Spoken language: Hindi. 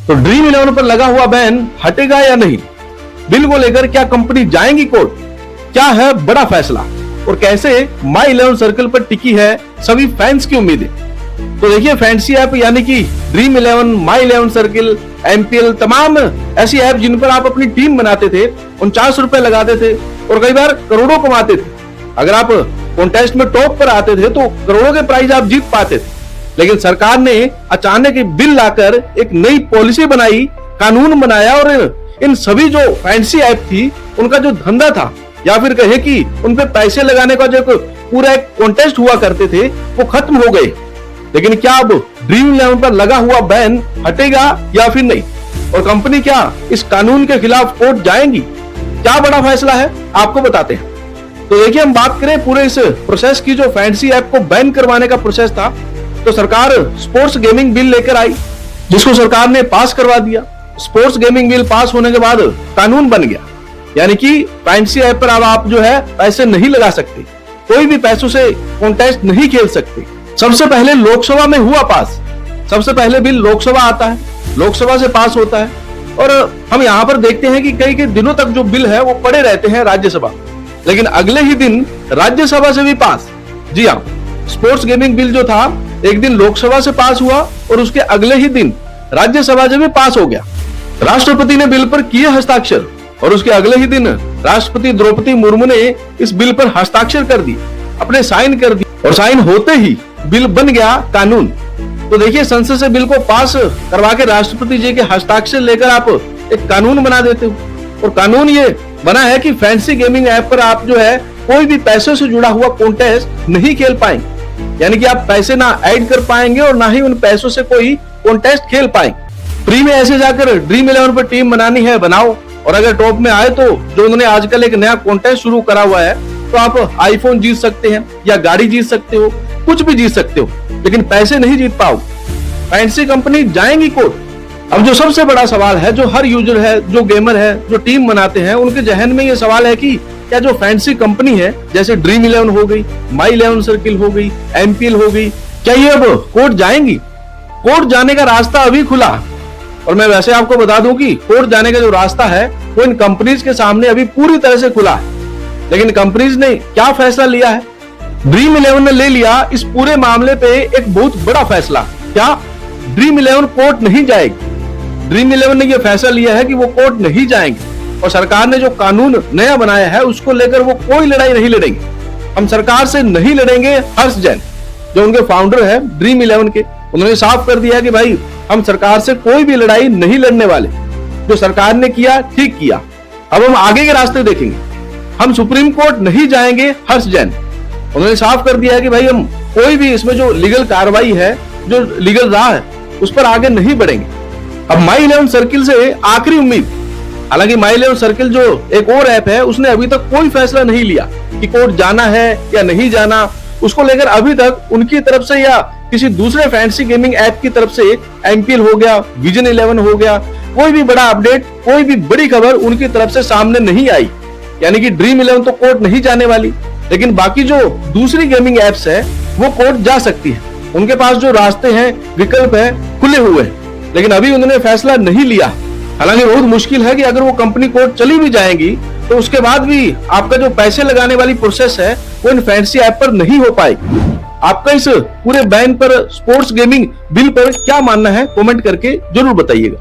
तो ड्रीम 11 पर लगा हुआ बैन हटेगा या नहीं? बिल को लेकर क्या कंपनी जाएंगी कोर्ट? क्या है बड़ा फैसला और कैसे माई 11 सर्कल पर टिकी है सभी फैंस की उम्मीदें? तो देखिए, फैंसी ऐप यानी कि ड्रीम 11, माई 11 सर्कल, एमपीएल, तमाम ऐसी ऐप जिन पर आप अपनी टीम बनाते थे, 49 रुपए लगाते थे और कई बार करोड़ों कमाते थे। अगर आप कॉन्टेस्ट में टॉप पर आते थे तो करोड़ों के प्राइज आप जीत पाते थे। लेकिन सरकार ने अचानक बिल लाकर एक नई पॉलिसी बनाई, कानून बनाया और इन सभी जो फैंसी ऐप थी उनका जो धंधा था या फिर कहे कि उन पे पैसे लगाने का जो पूरा एक कॉन्टेस्ट हुआ करते थे वो खत्म हो गए। लेकिन क्या अब ड्रीम 11 पर लगा हुआ बैन हटेगा या फिर नहीं? और कंपनी क्या इस कानून के खिलाफ कोर्ट जाएंगी? क्या बड़ा फैसला है आपको बताते हैं। तो देखिए, हम बात करें पूरे इस प्रोसेस की, जो फैंसी ऐप को बैन करवाने का प्रोसेस था, तो सरकार स्पोर्ट्स गेमिंग बिल लेकर आई जिसको सरकार ने पास करवा दिया। स्पोर्ट्स गेमिंग बिल पास होने के बाद कानून बन गया, यानी कि फैंसी ऐप पर अब आप जो है पैसे नहीं लगा सकते, कोई भी पैसों से कॉन्टेस्ट नहीं खेल सकते। सबसे पहले लोकसभा में हुआ पास, सबसे पहले बिल लोकसभा आता है, लोकसभा से पास होता है और हम यहाँ पर देखते हैं कि कई दिनों तक जो बिल है वो पड़े रहते हैं राज्यसभा, लेकिन अगले ही दिन राज्यसभा से भी पास। जी हाँ, स्पोर्ट्स गेमिंग बिल जो था एक दिन लोकसभा से पास हुआ और उसके अगले ही दिन राज्यसभा से भी पास हो गया। राष्ट्रपति ने बिल पर किए हस्ताक्षर और उसके अगले ही दिन राष्ट्रपति द्रौपदी मुर्मू ने इस बिल पर हस्ताक्षर कर दिए, अपने साइन कर दिए और साइन होते ही बिल बन गया कानून। तो देखिए, संसद से बिल को पास करवा के राष्ट्रपति जी के हस्ताक्षर लेकर आप एक कानून बना देते हो और कानून ये बना है कि फैंसी गेमिंग ऐप पर आप जो है कोई भी पैसों से जुड़ा हुआ कॉन्टेस्ट नहीं खेल पाएंगे, यानी कि आप पैसे ना ऐड कर पाएंगे और ना ही उन पैसों से कोई कॉन्टेस्ट खेल पाएंगे। फ्री में ऐसे जाकर ड्रीम 11 पर टीम बनानी है बनाओ, और अगर टॉप में आए तो जो उन्होंने आजकल एक नया कॉन्टेस्ट शुरू करा हुआ है, तो आप आईफोन जीत सकते हैं या गाड़ी जीत सकते हो, कुछ भी जीत सकते हो, लेकिन पैसे नहीं जीत पाओगे। फैंसी कंपनी जाएंगी कोर्ट। अब जो सबसे बड़ा सवाल है, जो हर यूजर है, जो गेमर है, जो टीम बनाते हैं, उनके जहन में ये सवाल है कि क्या जो फैंसी कंपनी है जैसे ड्रीम 11 हो गई, माई 11 सर्किल हो गई, एमपीएल हो गई, क्या ये अब कोर्ट जाएंगी? कोर्ट जाने का रास्ता अभी खुला, और मैं वैसे आपको बता दूं कि कोर्ट जाने का जो रास्ता है वो इन कंपनीज के सामने अभी पूरी तरह से खुला है। लेकिन कंपनीज ने क्या फैसला लिया है? ड्रीम 11 ने ले लिया इस पूरे मामले पे एक बहुत बड़ा फैसला। क्या ड्रीम 11 कोर्ट नहीं जाएगी? ड्रीम 11 ने यह फैसला लिया है कि वो कोर्ट नहीं जाएंगे और सरकार ने जो कानून नया बनाया है उसको लेकर वो कोई लड़ाई नहीं लड़ेंगे। हम सरकार से नहीं लड़ेंगे। हर्ष जैन जो उनके फाउंडर है ड्रीम 11 के, उन्होंने साफ कर दिया कि भाई हम सरकार से कोई भी लड़ाई नहीं लड़ने वाले, जो सरकार ने किया ठीक किया, अब हम आगे के रास्ते देखेंगे, हम सुप्रीम कोर्ट नहीं जाएंगे। हर्ष जैन उन्होंने साफ कर दिया है कि भाई हम कोई भी इसमें जो लीगल कार्रवाई है, जो लीगल राह है, उस पर आगे नहीं बढ़ेंगे। अब माई 11 सर्किल से आखिरी उम्मीद, हालांकि माई 11 सर्किल जो एक और ऐप है उसने अभी तक कोई फैसला नहीं लिया कि कोर्ट जाना है या नहीं जाना। उसको लेकर अभी तक उनकी तरफ से या किसी दूसरे फैंसी गेमिंग ऐप की तरफ से एमपीएल हो गया, विजन 11 हो गया, कोई भी बड़ा अपडेट, कोई भी बड़ी खबर उनकी तरफ से सामने नहीं आई। यानी कि ड्रीम 11 तो कोर्ट नहीं जाने वाली, लेकिन बाकी जो दूसरी गेमिंग एप्स है वो कोर्ट जा सकती है। उनके पास जो रास्ते हैं, विकल्प है, खुले हुए हैं, लेकिन अभी उन्होंने फैसला नहीं लिया। हालांकि बहुत मुश्किल है कि अगर वो कंपनी कोर्ट चली भी जाएंगी तो उसके बाद भी आपका जो पैसे लगाने वाली प्रोसेस है वो इन फैंसी ऐप पर नहीं हो पाएगी। आपका इस पूरे बैन पर, स्पोर्ट्स गेमिंग बिल पर क्या मानना है, कमेंट करके जरूर बताइएगा।